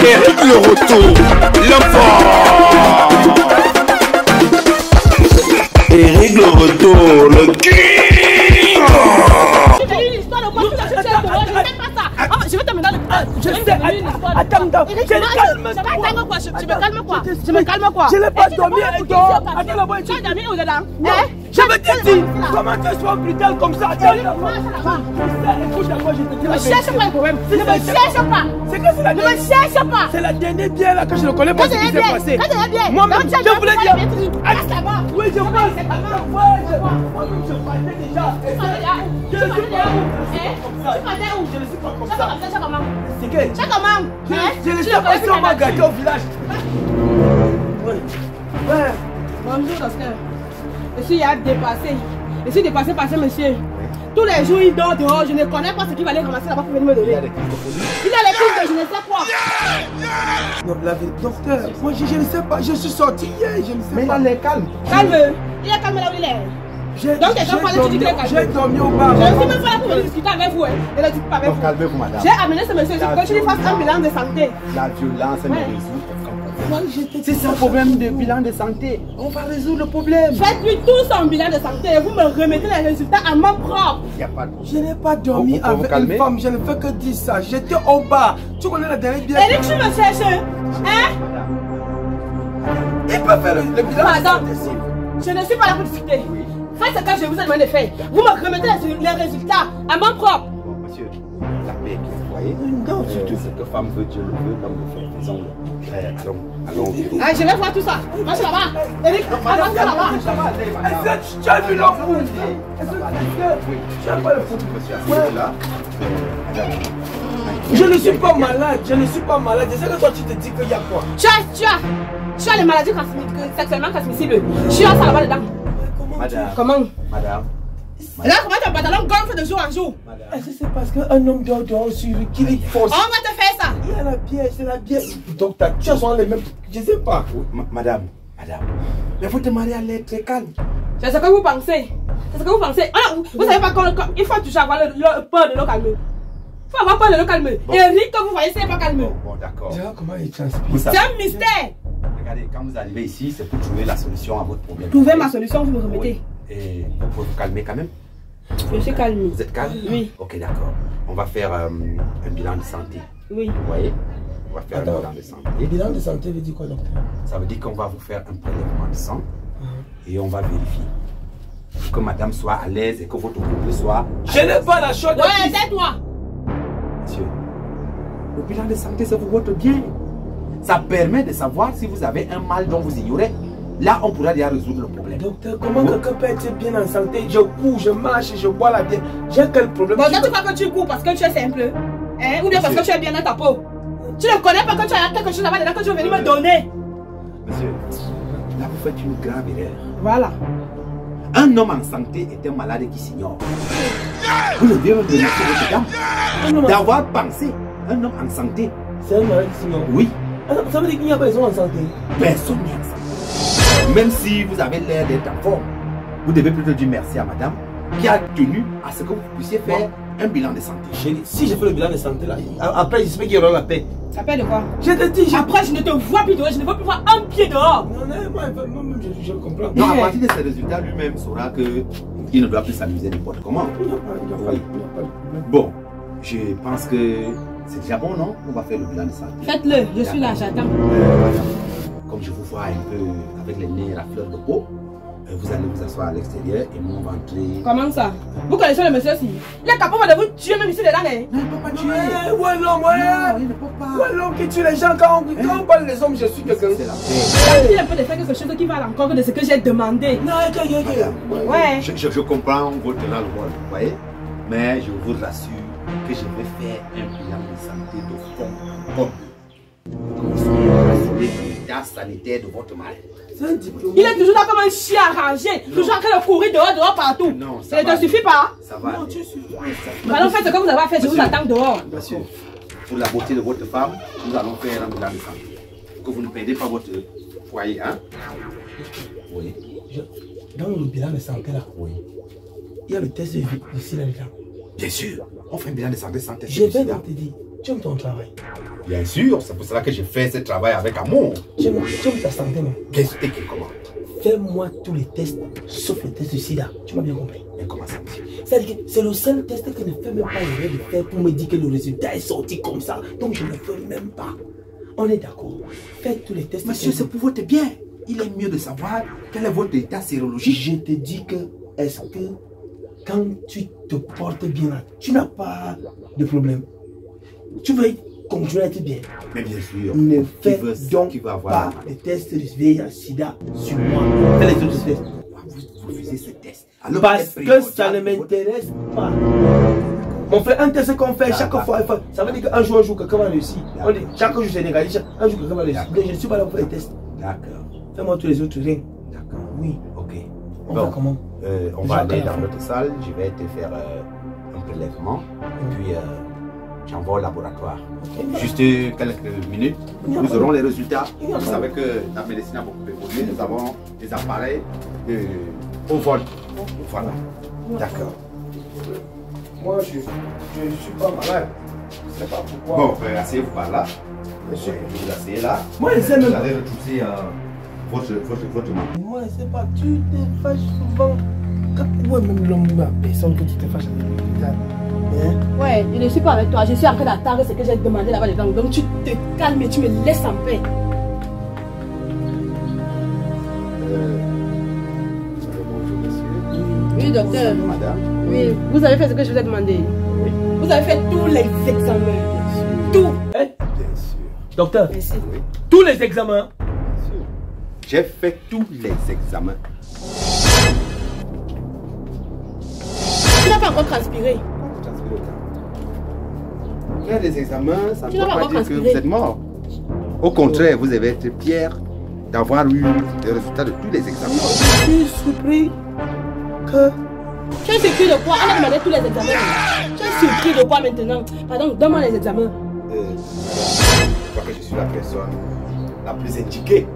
Eric le retour, l'homme fort. Eric le retour, le king. Je vais te mettre dans le... Je sais, attends, je me calme quoi. Je n'ai pas dormi. Tu as dormi où dedans? Je me dis, comment tu sois brutal comme ça? Écoute-moi, je te dis la vérité. Ne cherche pas le problème. Ne me cherche pas. C'est que c'est la dernière. Ne me cherche pas. C'est la dernière bière là que je ne connais pas ce qui s'est passé. Moi-même, je voulais dire. Oui, je pense. Moi-même, je partais déjà. Je ne suis pas où. Je ne suis pas comme ça. C'est que. Je ne sais pas si on m'a gâté au village. Bonjour, docteur. Monsieur, il a dépassé. Je suis dépassé par ce monsieur. Tous les jours, il dort dehors. Je ne connais pas ce qu'il va aller ramasser là-bas pour venir me donner. Il a les prises de je ne sais quoi. Non, la vérité, docteur, moi je ne sais pas. Je suis sorti hier, je ne sais pas. Mais il est calme. Calme. Il est calme là où il est. Donc, j'ai dormi au bar. Je ne suis même pas là pour venir discuter avec vous. Et ne discute pas avec vous. Calmez-vous, madame. J'ai amené ce monsieur. Je veux qu'il fasse un bilan de santé. La violence est résout. C'est ça le problème de bilan de santé. On va résoudre le problème. Faites-lui tout son bilan de santé et vous me remettez les résultats à main propre. Je n'ai pas dormi avec une femme, je ne fais que dire ça. J'étais au bar. Tu connais la dernière bière. Eric, tu me cherches. Hein? Il peut faire le bilan. Pardon. Je ne suis pas là pour discuter. Faites ce que je vous ai demandé de faire. Vous me remettez les résultats à main propre. Monsieur, la paix, vous voyez? Non, surtout ce que femme veut, Dieu le veut, l'homme le fait. Faisons-le. Allons. Ah, je vais voir tout ça. Marche là-bas. Eric, avance là-bas. Est-ce que tu as vu l'enfant? Est-ce que tu as pas le foot? Je ne suis pas malade. Je ne suis pas malade. Je sais que toi, tu te dis qu'il y a quoi? Tu as les maladies sexuellement transmissibles. Tu as ça là-bas dedans. Madame. Comment? Madame. Là, comment ton pantalon gonfle de jour en jour? Est-ce que c'est parce qu'un homme dehors sur lui qu'il est force? On va te faire ça. Il y a la bière, c'est la bière. Donc ta tue sont les mêmes. Je ne sais pas. Madame. Mais vous te mariez à l'air très calme. C'est ce que vous pensez. C'est ce que vous pensez. Vous savez pas qu'il faut toujours avoir peur de le calmer. Il faut avoir peur de le calmer. Eric, que vous voyez, c'est pas calme. Bon, d'accord. Comment il transpire? C'est un mystère. Regardez, quand vous arrivez ici, c'est pour trouver la solution à votre problème. Trouvez ma solution, vous me remettez. Oui. Et vous pouvez vous calmer quand même? Je suis calme. Vous êtes calme? Oui. Ok, d'accord. On va faire un bilan de santé. Oui. Vous voyez? On va faire un bilan de santé. Le bilan de santé veut dire quoi, docteur? Ça veut dire qu'on va vous faire un prélèvement de sang et on va vérifier. Pour que madame soit à l'aise et que votre couple soit... Je n'ai pas la chose de... Ouais, tais-toi. Monsieur, le bilan de santé, c'est pour votre bien. Ça permet de savoir si vous avez un mal dont vous ignorez. Là, on pourra déjà résoudre le problème. Docteur, comment quelqu'un peut être bien en santé? Je cours, je marche, je bois la bière. J'ai quel problème? Bon, toi, tu crois que tu cours parce que tu es simple? Hein? Ou bien parce que tu es bien dans ta peau? Tu ne connais pas que tu as quelque chose là-bas dedans que tu veux venir me donner? Monsieur, là, vous faites une grave erreur. Voilà. Un homme en santé est un malade qui s'ignore. Vous devez me donner votre dame d'avoir pensé. Un homme en santé. C'est un malade qui s'ignore? Oui. Ça veut dire qu'il n'y a personne en santé? Personne n'est en santé. Même si vous avez l'air d'être en forme, vous devez plutôt dire merci à madame qui a tenu à ce que vous puissiez faire un bilan de santé. Chérie, si je fais le bilan de santé là, après j'espère qu'il y aura la paix. La paix de quoi? Je te dis, après je ne te vois plus dehors, je ne veux plus voir un pied dehors. Non, moi-même je comprends. Non, à partir de ces résultats, lui-même saura qu'il ne doit plus s'amuser n'importe comment. Oui. Bon, je pense que c'est déjà bon, non? On va faire le bilan de santé. Faites-le, je suis là, j'attends. Comme je vous vois un peu avec les nerfs à fleur de peau, vous allez vous asseoir à l'extérieur et moi on va entrer. Comment ça? Vous connaissez le monsieur aussi? Il est capable de vous tuer même ici dedans. Non, il ne peut pas tuer. Ouais, l'homme, ouais. Il ne peut pas. Ouais, l'homme qui tue les gens quand on parle des hommes, je suis quelqu'un. C'est la paix. Il a peut de faire quelque chose qui va encore de ce que j'ai demandé. Non, ouais. Je comprends votre rôle, vous voyez? Mais je vous rassure que je vais faire un bilan de santé de fond comme vous soyez rassuré de l'état sanitaire de votre mari. Il est toujours là comme un chien arrangé, toujours en train de courir dehors partout. Non, ça ne te suffit pas? Ça va. Non, tu suffis. Alors faites ce que vous avez à faire, je vous attends dehors. Monsieur, pour la beauté de votre femme, nous allons faire un bilan de santé. Que vous ne perdez pas votre foyer, hein? Oui. Dans le bilan de santé là, oui. Il y a le test de ici là-dedans. Bien sûr, on fait un bilan de santé sans test. Je vais te dire. Tu aimes ton travail? Bien sûr, c'est pour cela que je fais ce travail avec amour. Tu aimes ta santé, non? Qu'est-ce que comment? Fais-moi tous les tests, sauf le test de sida. Tu m'as bien compris? Mais comment ça, monsieur? C'est-à-dire que c'est le seul test que je ne fais même pas erreur de faire pour me dire que le résultat est sorti comme ça. Donc je ne le fais même pas. On est d'accord. Faites tous les tests. Monsieur, c'est pour votre bien. Il est mieux de savoir quel est votre état sérologique. Je te dis que, est-ce que quand tu te portes bien là, tu n'as pas de problème? Tu veux continuer à être bien? Mais bien sûr. Ne fais donc qui va avoir pas les tests de VIH/SIDA sur moi. Fais les autres tests. Vous refusez ce test. Alors, Parce que ça ne m'intéresse pas. On fait un test qu'on fait chaque fois. Ça veut dire qu'un jour, quelqu'un va réussir. On dit chaque jour, c'est négatif. Un jour, quelqu'un va réussir. Je ne suis pas là pour faire les tests. D'accord. Fais-moi tous les autres rien. D'accord. Oui. Ok. On va comment? On va aller dans notre salle. Je vais te faire un prélèvement. Et puis, j'envoie au laboratoire. Okay. Juste quelques minutes. Nous aurons les résultats. Vous savez que la médecine a beaucoup évolué. Nous avons des appareils au vol. Voilà. D'accord. Moi, je ne suis pas malade. Je ne sais pas pourquoi. Bon, asseyez-vous par là. Monsieur, vous asseyez là. Moi, je sais même. Vous allez retrousser votre main. Moi, je ne sais pas. Tu te fâches souvent. Ouais, même l'homme de la personne que tu te fâches avec. Hein? Ouais, je ne suis pas avec toi. Je suis en train d'attendre ce que j'ai demandé là-bas dedans. Donc tu te calmes et tu me laisses en paix. Bonjour, monsieur. Oui, docteur. Madame. Oui, vous avez fait ce que je vous ai demandé. Oui. Vous avez fait tous les examens. Tout. Hein? Bien sûr. Docteur, Merci. Oui. tous les examens. Bien sûr. J'ai fait tous les examens. Tu n'as pas encore transpiré. Faire des examens, ça ne Tu veut n'as pas pas dire que transpiré. vous êtes mort. Au contraire, vous avez été fier d'avoir eu les résultats de tous les examens. Je suis surpris que... Tu es surpris de quoi? On a demandé tous les examens. Tu es surpris de quoi maintenant? Pardon, donne-moi les examens. Je crois que je suis la personne la plus indiquée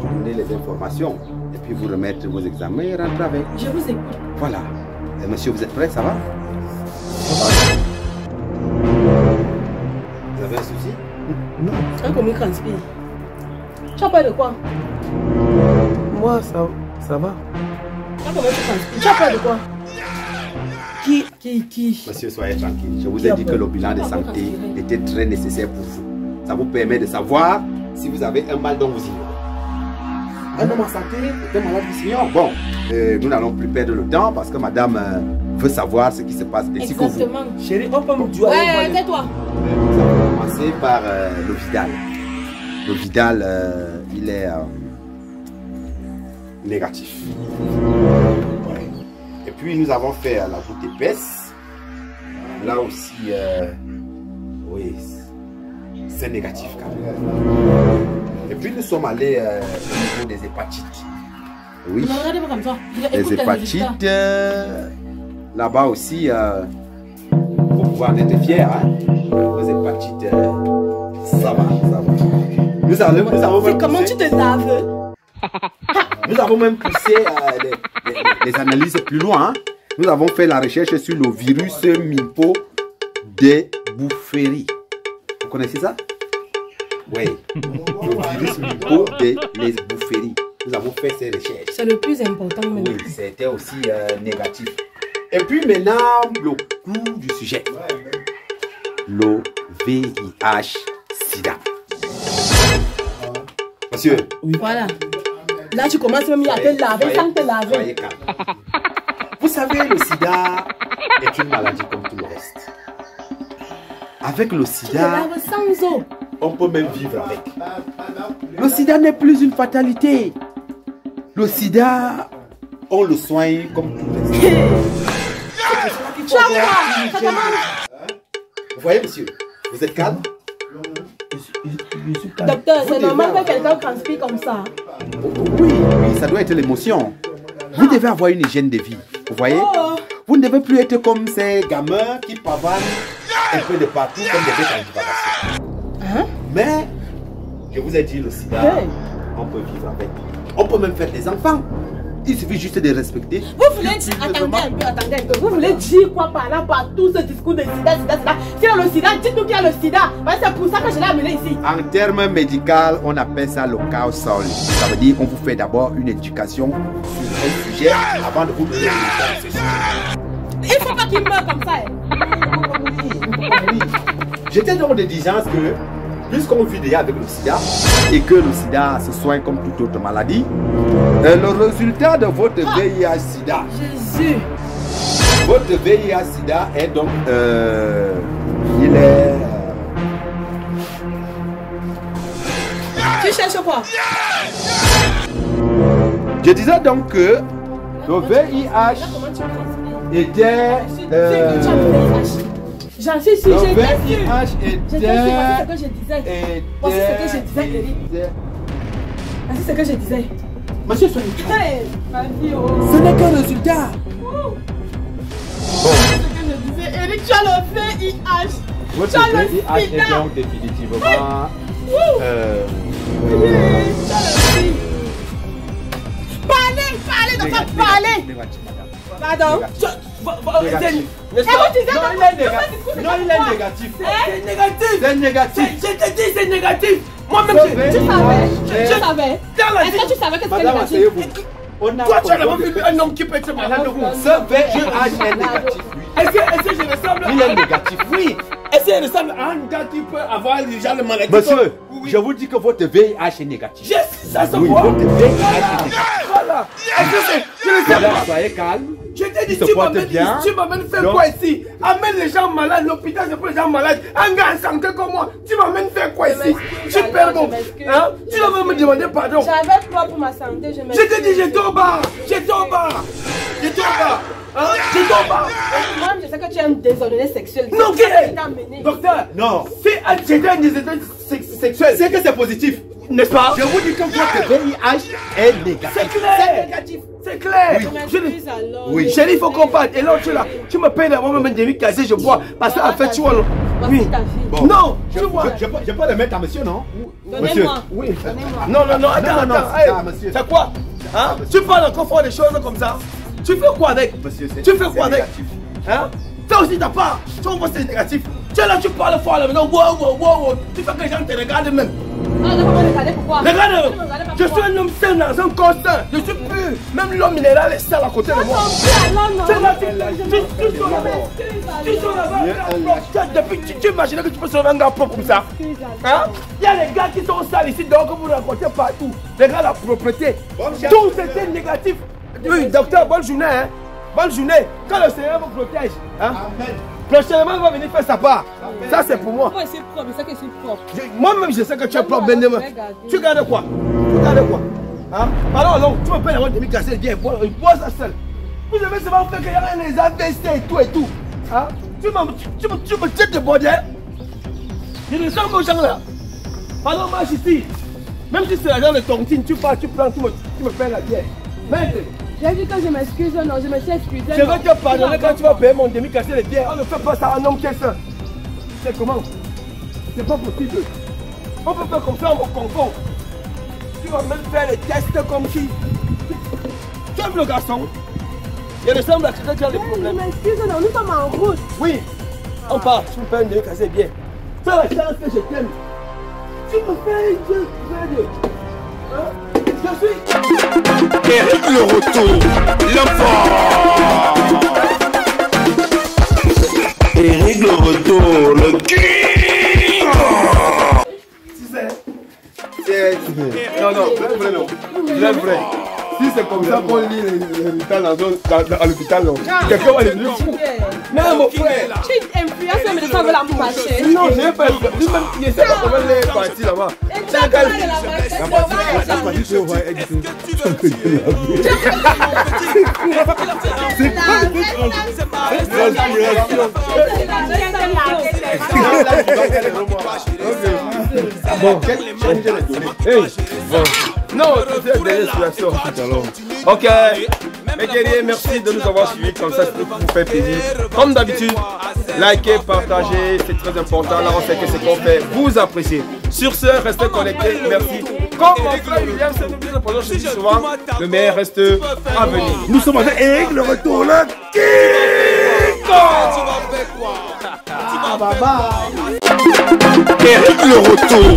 pour vous donner les informations et puis vous remettre vos examens et rentrer avec. Je vous écoute. Voilà. Et monsieur, vous êtes prêt? Ça va? Vous avez un souci? Non. Un commis transpire. Tu as peur de quoi? Moi, ça va. Tu as peur de transpire. Tu as peur de quoi? Qui? Monsieur, soyez tranquille. Je vous ai dit que le bilan de santé était très nécessaire pour vous. Ça vous permet de savoir si vous avez un mal dont vous ignorez. Un homme en santé est un malade qui s'ignore. Bon, nous n'allons plus perdre le temps parce que madame veut savoir ce qui se passe ainsi que vous. Exactement. Chérie, on peut me dire... Ouais, tais-toi. Nous allons commencer par le Vidal. Le Vidal, il est négatif. Ouais. Et puis nous avons fait la goutte épaisse. Là aussi, oui, c'est négatif quand même. Et puis nous sommes allés au niveau des hépatites. Oui. Ne regardez pas comme ça. Les hépatites, là-bas aussi, pour pouvoir être fiers, hein. Les hépatites, ça va, ça va. Nous avons même Comment poussé, tu te laves? nous avons même poussé les analyses plus loin. Hein. Nous avons fait la recherche sur le virus MIPO des boufféries. Vous connaissez ça? Oui. Le virus MIPO des boufféries. Nous avons fait ces recherches. C'est le plus important même. Oui, c'était aussi négatif. Et puis maintenant, le clou du sujet. Le VIH/SIDA. Monsieur. Oui. Voilà. Là, tu commences même à te laver sans te laver. Soyez calme. Vous savez, le sida est une maladie comme tout le reste. Avec le Tu te sida, laves sans eau. on peut même vivre avec. Le sida n'est plus une fatalité. Le sida, on le soigne comme tout le reste. Tu as quoi? Ça commence. Vous voyez, monsieur, vous êtes calme? Je suis calme. Docteur, c'est devez normal avoir- que quelqu'un transpire comme ça. Oui, oui, ça doit être l'émotion. Vous devez avoir une hygiène de vie. Vous voyez? Oh. Vous ne devez plus être comme ces gamins qui pavanent un peu de partout comme des bêtes en divagation. Hein? Mais, je vous ai dit, le sida, Hey. on peut vivre avec. On peut même faire des enfants. Il suffit juste de respecter. Vous voulez dire, attendez un peu. Vous voulez dire quoi par là, par tout ce discours de sida. Si le sida, dites-nous qu'il y a le sida. C'est pour ça que je l'ai amené ici. En termes médicaux, on appelle ça le chaos sol. Ça veut dire qu'on vous fait d'abord une éducation sur un sujet avant de vous donner une sujet. Il ne faut pas qu'il meure comme ça. Oui. J'étais donc de diligence que, puisqu'on vit déjà avec le sida, et que le sida se soigne comme toute autre maladie, le résultat de votre VIH-Sida, Jésus, votre VIH-Sida est donc, il est... tu cherches quoi? Je disais donc que le VIH était... J'en suis sûr, le j'étais sûr. VIH J'étais sûr, c'est ce que je disais. Voici ce que je disais, Eric. Voici ce que je disais. Monsieur Sonia, Hey, vas-y, oh. ce n'est qu'un résultat. C'est ce que je disais, Eric, tu as le VIH. Votre Tu as le VIH est sida. donc définitivement... Tu as le sida. Parlez, docteur, parlez. Négatif, madame. Pardon. Négatif. N'est-ce Et pas? vous disiez Non, que il est vous négatif. Non, il est négatif. C'est négatif. C'est négatif. Je te dis, c'est négatif. Moi-même, Ce je... Tu savais. Tu savais. Dans la Est-ce que tu savais que c'était Madame, négatif? asseyez-vous. On a Toi, tu as d'abord compris vu un homme qui peut être malade de vous. ce VIH est négatif, oui. Est-ce que je ressemble Il est négatif, oui. Est-ce que je ressemble à un gars qui peut avoir déjà le maladie? Monsieur, Oui. je vous dis que votre VIH est négatif. Ça se Oui, voit. votre VIH est négatif. Voilà. Est-ce que c'est... Je ne sais Madame, pas. soyez calme. Je t'ai dit, Il se tu porte m'amènes bien. ici, tu m'amènes faire Donc- quoi ici? Amène les gens malades, l'hôpital c'est pour les gens malades. Un gars en santé comme moi, tu m'amènes faire quoi ici? m'excuse, Tu perds mon... je m'excuse. Hein? Tu dois me demander pardon. J'avais peur pour ma santé, je Je t'ai dit, j'étais au bar. J'étais au bar. J'étais au bar. Hein? J'étais au bar. Moi-même, je sais que tu es un désordonné sexuel. Non, C'est ça qu'est-ce qui t'a amené. Docteur, Non. si j'étais un désordonné sexuel, C'est que c'est positif. n'est-ce pas? Je vous dis que votre VIH est négatif. C'est clair. C'est clair. Je m'excuse alors. Oui. Chérie, il faut qu'on parte. Et là, tu es là. Tu me payes d'abord même demi cassé, je bois. Parce qu'en fait, tu vois. Voici Oui. ta fille. Bon. Non, Je tu vois. peux le mettre à monsieur, non? Donnez-moi. Oui. Donnez-moi. Non, attends, non, attends. c'est Hey, à monsieur. c'est quoi? Hein? Tu parles encore fort des choses comme ça? Tu fais quoi avec? Monsieur, c'est- Tu fais c'est quoi avec? négatif. Hein? Toi aussi, t'as pas. Tu vois, c'est négatif. Tu es là, tu parles fort là maintenant. Wow. Tu fais que les gens te regardent même. Ah, ne pas me regarder pourquoi? Regarde, Tu me regardais pas je suis pourquoi? un homme sain dans un corps sain. Je suis pur. Même l'homme minéral est sale à côté de moi. Tu es là, tu sors là-bas. Tu sors là-bas. Depuis que tu imagines que tu peux sauver un gars propre comme ça. Hein? Il y a les gars qui sont sales ici, donc vous racontez partout. Les gars, la propreté. Tout c'était négatif. Oui, docteur, bonne journée. Hein? Bonne journée. Quand le Seigneur vous protège. Hein? Amen. Prochainement, il va venir faire sa part. Ça, c'est pour moi. Moi, je suis propre, je sais que je suis propre. Moi-même, je sais que tu es propre, Regarde. Benjamin. Tu gardes quoi? Tu gardes quoi? Hein? Alors, non, tu me payes avoir demi cassé, viens, bois ça seul. Vous avez seulement fait qu'il y a les AVC et tout. Hein? Tu me jettes de bordel. Je ne sens pas aux gens là. Alors, marche ici. Même si c'est l'argent de tontine, tu pars, tu prends, tu me payes la bière. Maître, J'ai dit que je m'excuse, non, je me suis excusée. je vais te pardonner quand tu vas payer mon demi cassé de bière. On ne fait pas ça à un homme qui est sain. C'est comment? C'est pas possible. On peut faire comme ça, mon concombre. Tu vas même faire les tests comme si. Tu aimes le garçon? Il ressemble à quelqu'un qui a des Je problèmes. m'excuse, non, nous sommes en route. Oui, on part. Tu me fais un demi cassé bien. Fais la chance que je t'aime. Tu me fais un Dieu. Hein? Je suis. Eric le retour, l'homme fort. Eric le retour, le king. Non, vrai. Si c'est comme ça qu'on lit les résultats à l'hôpital, quelqu'un va les lire. Non, mon frère. Tu es influencé, mais ça veut la marcher. Non, je n'ai pas. Lui-même, il ne sait pas comment il est parti là-bas. Et tu as parlé de la Bon, quel challenge les donner? Non, c'est la dernière situation. Ok, mes guerriers, merci de nous avoir suivis comme ça, c'est pour vous faire plaisir. Comme d'habitude, likez, partagez, c'est très important. Là, on sait que ce qu'on fait, vous appréciez. Sur ce, restez connectés. Merci. Comme mon frère William, c'est nous disons pendant je dis souvent, le meilleur reste à venir. Nous sommes avec Eric le retour, le Eric le retour,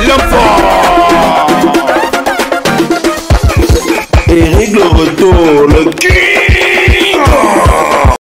l'homme fort. Eric le retour, le